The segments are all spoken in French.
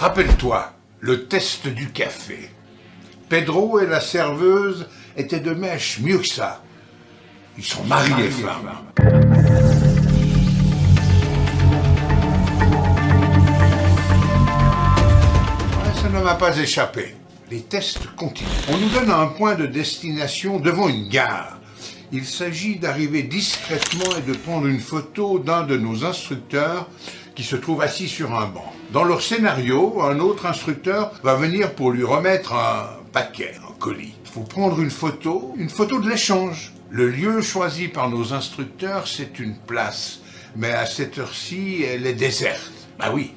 Rappelle-toi, le test du café. Pedro et la serveuse étaient de mèche, mieux que ça. Ils sont mariés, femme. Ça ne m'a pas échappé. Les tests continuent. On nous donne un point de destination devant une gare. Il s'agit d'arriver discrètement et de prendre une photo d'un de nos instructeurs qui se trouve assis sur un banc. Dans leur scénario, un autre instructeur va venir pour lui remettre un paquet, un colis. Il faut prendre une photo de l'échange. Le lieu choisi par nos instructeurs, c'est une place. Mais à cette heure-ci, elle est déserte. Bah oui,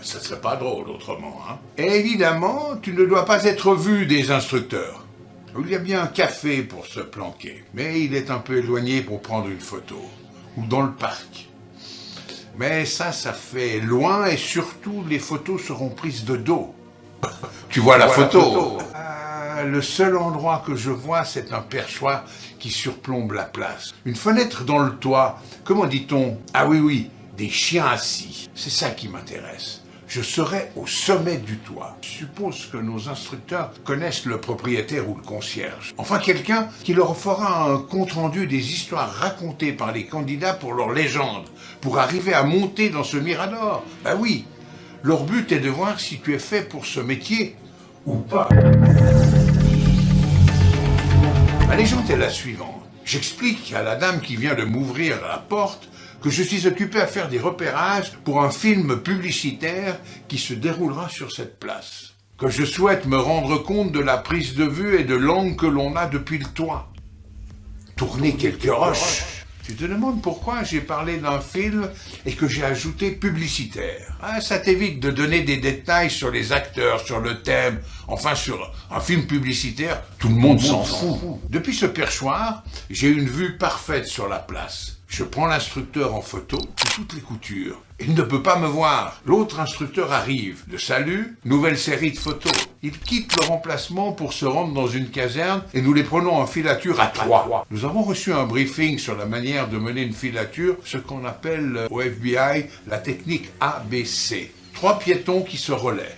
ça serait pas drôle autrement, hein. Et évidemment, tu ne dois pas être vu des instructeurs. Il y a bien un café pour se planquer, mais il est un peu éloigné pour prendre une photo. Ou dans le parc. Mais ça fait loin et surtout, les photos seront prises de dos. Tu vois la photo. Le seul endroit que je vois, c'est un perchoir qui surplombe la place. Une fenêtre dans le toit. Comment dit-on? Ah oui, des chiens assis. C'est ça qui m'intéresse. Je serai au sommet du toit. Je suppose que nos instructeurs connaissent le propriétaire ou le concierge. Enfin, quelqu'un qui leur fera un compte-rendu des histoires racontées par les candidats pour leur légende, pour arriver à monter dans ce mirador. Bah oui, leur but est de voir si tu es fait pour ce métier ou pas. La légende est la suivante. J'explique à la dame qui vient de m'ouvrir la porte que je suis occupé à faire des repérages pour un film publicitaire qui se déroulera sur cette place. Que je souhaite me rendre compte de la prise de vue et de l'angle que l'on a depuis le toit. Tourner quelques roches. Tu te demandes pourquoi j'ai parlé d'un film et que j'ai ajouté publicitaire. Ça t'évite de donner des détails sur les acteurs, sur le thème. Enfin, sur un film publicitaire, tout le monde s'en fout. Depuis ce perchoir, j'ai une vue parfaite sur la place. Je prends l'instructeur en photo sous toutes les coutures. Il ne peut pas me voir. L'autre instructeur arrive. Le salut, nouvelle série de photos. Il quitte le remplacement pour se rendre dans une caserne et nous les prenons en filature à 3. Nous avons reçu un briefing sur la manière de mener une filature, ce qu'on appelle au FBI la technique ABC. 3 piétons qui se relaient.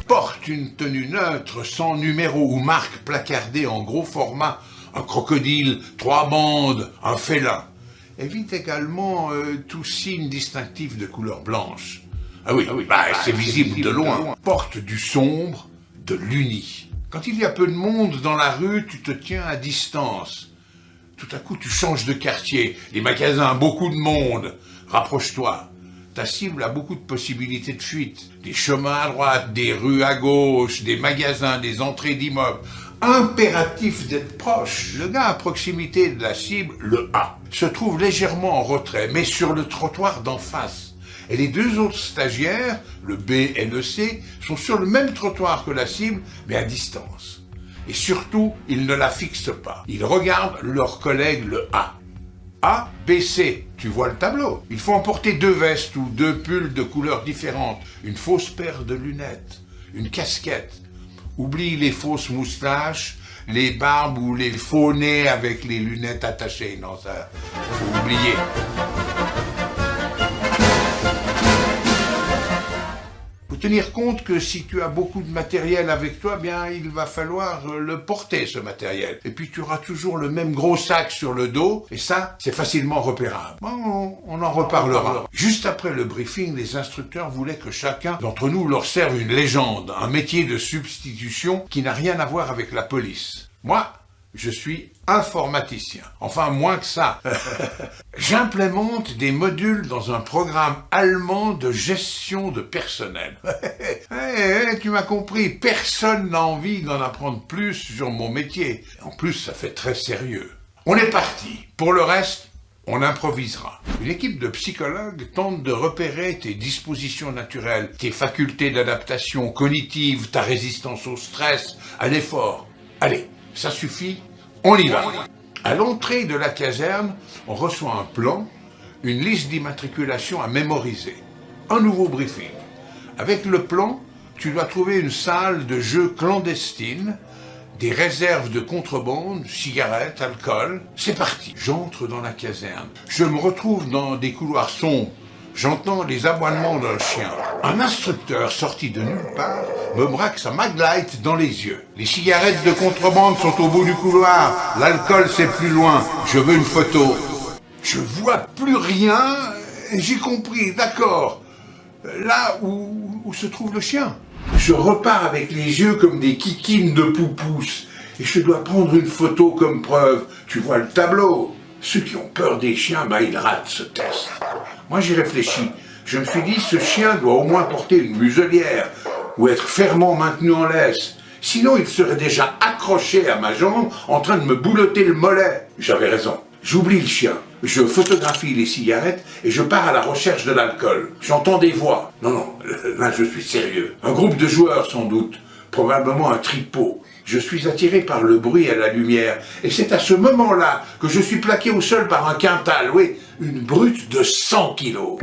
Porte une tenue neutre, sans numéro ou marque placardée en gros format, un crocodile, 3 bandes, un félin. Évite également tout signe distinctif de couleur blanche. C'est visible de loin. Porte du sombre, de l'uni. Quand il y a peu de monde dans la rue, tu te tiens à distance. Tout à coup, tu changes de quartier, les magasins, beaucoup de monde. Rapproche-toi. Ta cible a beaucoup de possibilités de fuite. Des chemins à droite, des rues à gauche, des magasins, des entrées d'immeubles. Impératif d'être proche. Le gars à proximité de la cible, le A, se trouve légèrement en retrait, mais sur le trottoir d'en face. Et les 2 autres stagiaires, le B et le C, sont sur le même trottoir que la cible, mais à distance. Et surtout, ils ne la fixent pas. Ils regardent leur collègue, le A. A, B, C, tu vois le tableau. Il faut emporter 2 vestes ou 2 pulls de couleurs différentes, une fausse paire de lunettes, une casquette. Oublie les fausses moustaches, les barbes ou les faux nez avec les lunettes attachées. Non, ça, faut oublier. Faut tenir compte que si tu as beaucoup de matériel avec toi, bien, il va falloir le porter, ce matériel. Et puis, tu auras toujours le même gros sac sur le dos, et ça, c'est facilement repérable. Bon, on en reparlera. Juste après le briefing, les instructeurs voulaient que chacun d'entre nous leur serve une légende, un métier de substitution qui n'a rien à voir avec la police. Moi, je suis informaticien. Enfin, moins que ça. J'implémente des modules dans un programme allemand de gestion de personnel. Tu m'as compris, personne n'a envie d'en apprendre plus sur mon métier. En plus, ça fait très sérieux. On est parti. Pour le reste, on improvisera. Une équipe de psychologues tente de repérer tes dispositions naturelles, tes facultés d'adaptation cognitive, ta résistance au stress, à l'effort. Allez, ça suffit, on y va. À l'entrée de la caserne, on reçoit un plan, une liste d'immatriculation à mémoriser, un nouveau briefing. Avec le plan, tu dois trouver une salle de jeu clandestine des réserves de contrebande, cigarettes, alcool. C'est parti. J'entre dans la caserne. Je me retrouve dans des couloirs sombres. J'entends les aboiements d'un chien. Un instructeur sorti de nulle part me braque sa maglite dans les yeux. Les cigarettes de contrebande sont au bout du couloir. L'alcool, c'est plus loin. Je veux une photo. Je vois plus rien. J'ai compris, d'accord. Là où se trouve le chien. Je repars avec les yeux comme des kikines de poupousse. Et je dois prendre une photo comme preuve. Tu vois le tableau. Ceux qui ont peur des chiens, ils ratent ce test. Moi, j'ai réfléchi. Je me suis dit, ce chien doit au moins porter une muselière ou être fermement maintenu en laisse. Sinon, il serait déjà accroché à ma jambe en train de me boulotter le mollet. J'avais raison. J'oublie le chien. Je photographie les cigarettes et je pars à la recherche de l'alcool. J'entends des voix. Non, là, je suis sérieux. Un groupe de joueurs, sans doute. Probablement un tripot. Je suis attiré par le bruit et la lumière. Et c'est à ce moment-là que je suis plaqué au sol par un quintal. Oui, une brute de 100 kilos.